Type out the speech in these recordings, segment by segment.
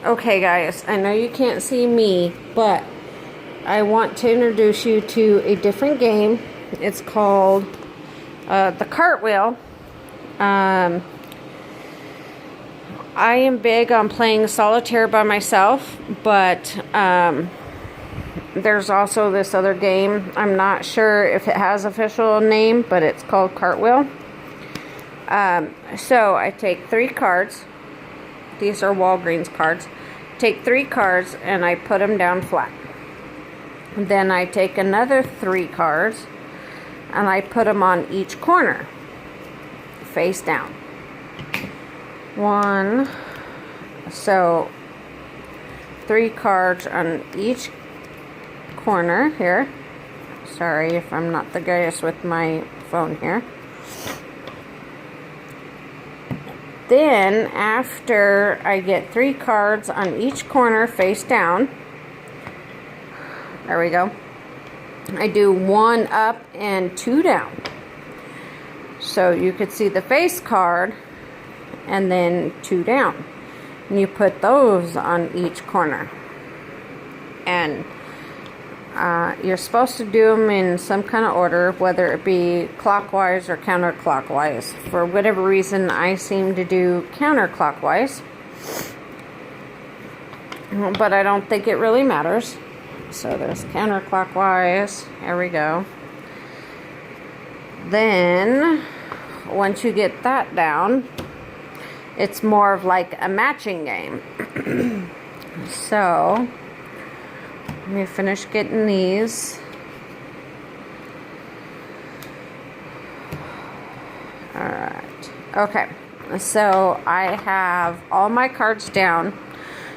Okay guys, I know you can't see me, but I want to introduce you to a different game. It's called the Cartwheel. I am big on playing solitaire by myself, but there's also this other game. I'm not sure if it has official name, but it's called Cartwheel. So I take 3 cards. These are Walgreens cards. Take 3 cards and I put them down flat. Then I take another 3 cards and I put them on each corner, face down. 1. So 3 cards on each corner here. Sorry if I'm not the greatest with my phone here. Then, after I get 3 cards on each corner face down, there we go, I do 1 up and 2 down. So you could see the face card and then 2 down. And you put those on each corner. And you're supposed to do them in some kind of order, whether it be clockwise or counterclockwise. For whatever reason, I seem to do counterclockwise, but I don't think it really matters. So there's counterclockwise. There we go. Then, once you get that down, it's more of like a matching game. So let me finish getting these. Alright. Okay. So I have all my cards down.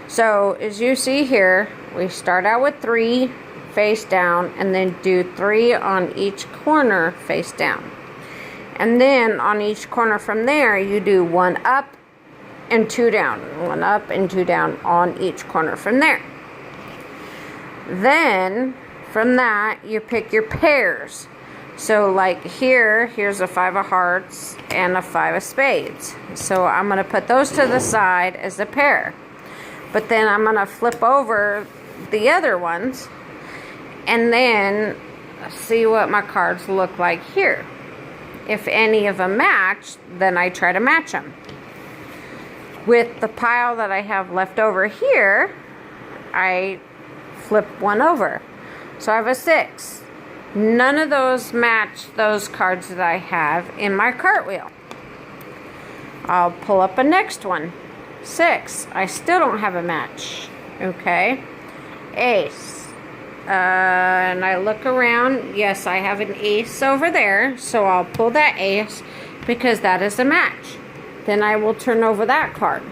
So as you see here, we start out with 3 face down and then do 3 on each corner face down. And then on each corner from there, you do 1 up and 2 down. 1 up and 2 down on each corner from there. Then, from that, you pick your pairs. So, like here's a 5 of hearts and a 5 of spades. So, I'm going to put those to the side as a pair. But then I'm going to flip over the other ones and then see what my cards look like here. If any of them match, then I try to match them. With the pile that I have left over here, I flip 1 over. So I have a 6. None of those match those cards that I have in my Cartwheel. I'll pull up a next one. 6. I still don't have a match. Okay. Ace. And I look around. Yes, I have an ace over there. So I'll pull that ace because that is a match. Then I will turn over that card.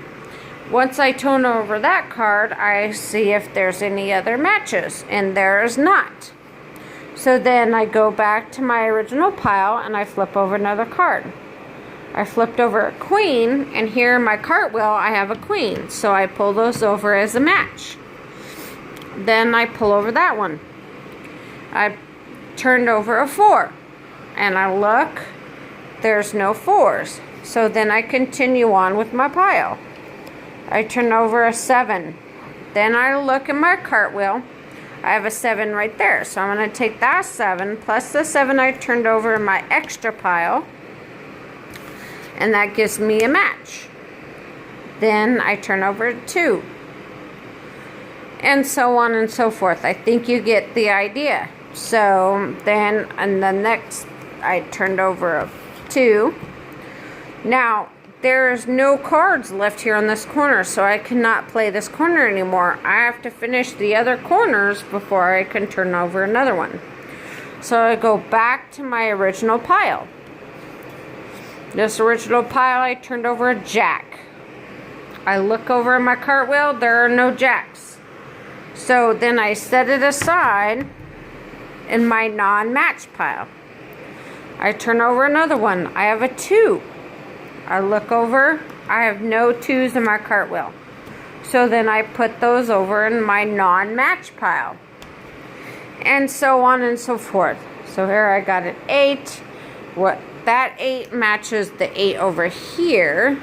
Once I turn over that card, I see if there's any other matches, and there is not. So then I go back to my original pile and I flip over another card. I flipped over a queen, and here in my Cartwheel I have a queen, so I pull those over as a match. Then I pull over that one. I turned over a 4, and I look, there's no 4s. So then I continue on with my pile. I turn over a 7. Then I look in my Cartwheel. I have a 7 right there. So I'm going to take that 7 plus the 7 I turned over in my extra pile. And that gives me a match. Then I turn over a 2. And so on and so forth. I think you get the idea. So then, and the next, I turned over a 2. Now, there's no cards left here on this corner, so I cannot play this corner anymore. I have to finish the other corners before I can turn over another one. So I go back to my original pile. This original pile, I turned over a jack. I look over in my Cartwheel, there are no jacks. So then I set it aside in my non-match pile. I turn over another one. I have a 2. I look over, I have no 2s in my Cartwheel. So then I put those over in my non-match pile. And so on and so forth. So here I got an 8. That 8 matches the 8 over here.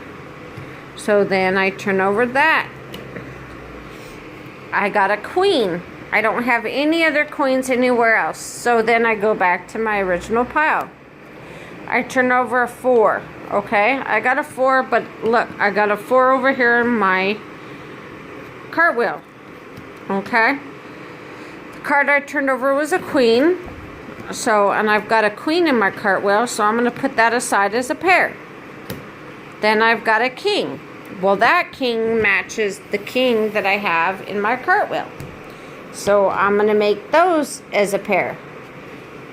So then I turn over that I got a queen. I don't have any other queens anywhere else. So then I go back to my original pile. I turn over a 4. Okay, I got a 4, but look, I got a 4 over here in my cartwheel. Okay, the card I turned over was a queen. So, and I've got a queen in my cartwheel, so I'm going to put that aside as a pair. Then I've got a king. Well, that king matches the king that I have in my cartwheel. So I'm going to make those as a pair.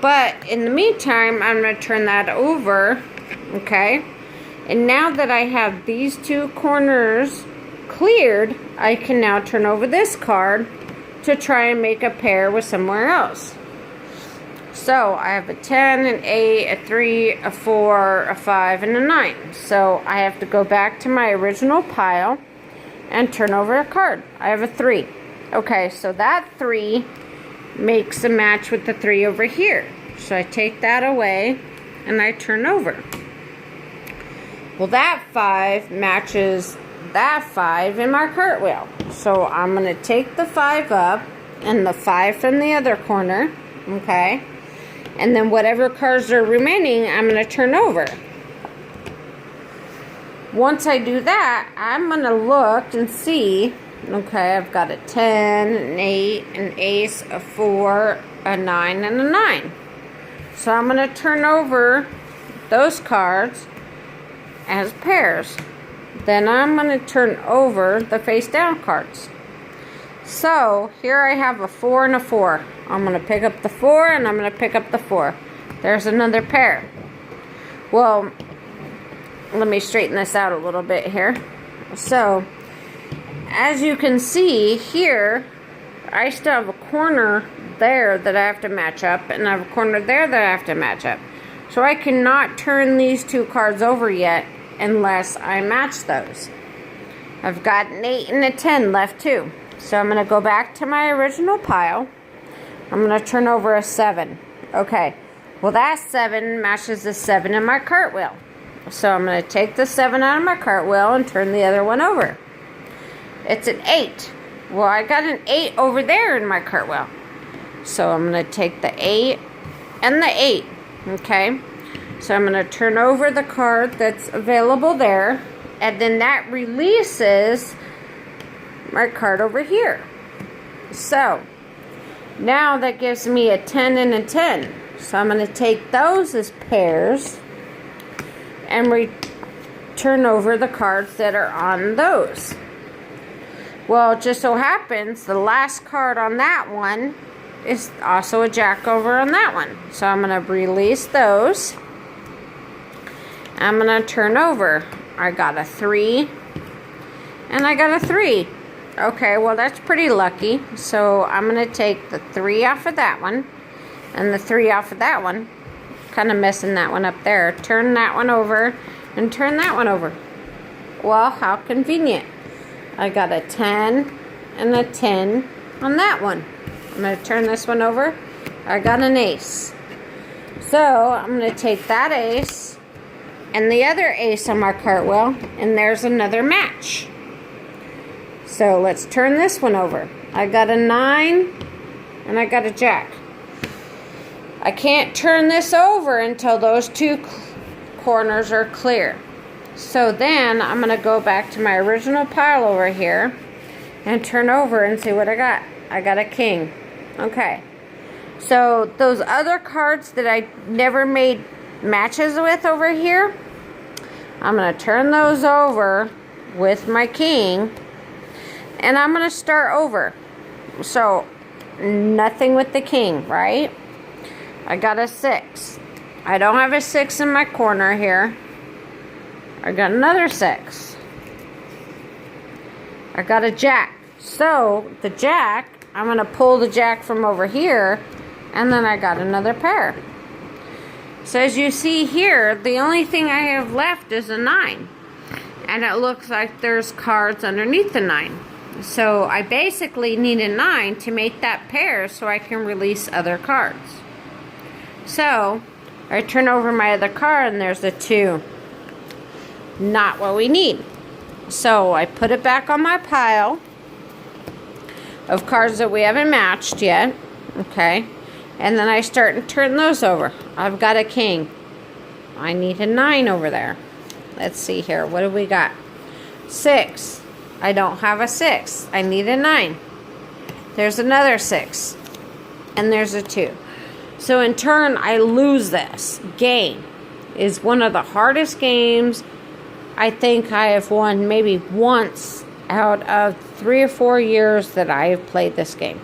But in the meantime, I'm going to turn that over. Okay. And now that I have these two corners cleared, I can now turn over this card to try and make a pair with somewhere else. So I have a 10, an 8, a 3, a 4, a 5, and a 9. So I have to go back to my original pile and turn over a card. I have a 3. Okay, so that 3 makes a match with the 3 over here. So I take that away and I turn over. Well, that 5 matches that 5 in my cartwheel. So I'm going to take the 5 up and the 5 from the other corner. Okay. And then whatever cards are remaining, I'm going to turn over. Once I do that, I'm going to look and see. Okay, I've got a 10, an 8, an ace, a 4, a 9, and a 9. So I'm going to turn over those cards as pairs. Then I'm going to turn over the face down cards. So here I have a 4 and a 4. I'm going to pick up the 4 and I'm going to pick up the 4. There's another pair. Well, let me straighten this out a little bit here. So, as you can see here, I still have a corner there that I have to match up, and I have a corner there that I have to match up. So I cannot turn these two cards over yet unless I match those. I've got an 8 and a 10 left too. So I'm going to go back to my original pile. I'm going to turn over a 7. Okay. Well, that 7 matches the 7 in my cartwheel. So I'm going to take the 7 out of my cartwheel and turn the other one over. It's an 8. Well, I got an 8 over there in my cartwheel. So I'm going to take the 8 and the 8. Okay. So I'm going to turn over the card that's available there. And then that releases my card over here. So now that gives me a 10 and a 10. So I'm going to take those as pairs and turn over the cards that are on those. Well, it just so happens the last card on that one is also a jack over on that one. So I'm going to release those. I'm going to turn over. I got a 3 and I got a 3. Okay, well that's pretty lucky. So I'm going to take the 3 off of that one and the 3 off of that one. Kind of messing that one up there. Turn that one over and turn that one over. Well, how convenient. I got a 10 and a 10 on that one. I'm going to turn this one over. I got an ace. So I'm going to take that ace and the other ace on my cartwheel, and there's another match. So let's turn this one over. I got a 9 and I got a jack. I can't turn this over until those two corners are clear. So then I'm going to go back to my original pile over here and turn over and see what I got. I got a king. Okay. So those other cards that I never made matches with over here, I'm going to turn those over with my king and I'm going to start over. So nothing with the king, right? I got a 6. I don't have a 6 in my corner here. I got another 6. I got a jack. So the jack, I'm going to pull the jack from over here, and then I got another pair. So as you see here, the only thing I have left is a 9. And it looks like there's cards underneath the 9. So I basically need a 9 to make that pair so I can release other cards. So I turn over my other card and there's a 2. Not what we need. So I put it back on my pile. of cards that we haven't matched yet. Okay. And then I start and turn those over. I've got a king. I need a 9 over there. Let's see here. What do we got? 6. I don't have a 6. I need a 9. There's another 6. And there's a 2. So in turn, I lose this game. It's one of the hardest games I think I have won maybe once out of 3 or 4 years that I have played this game.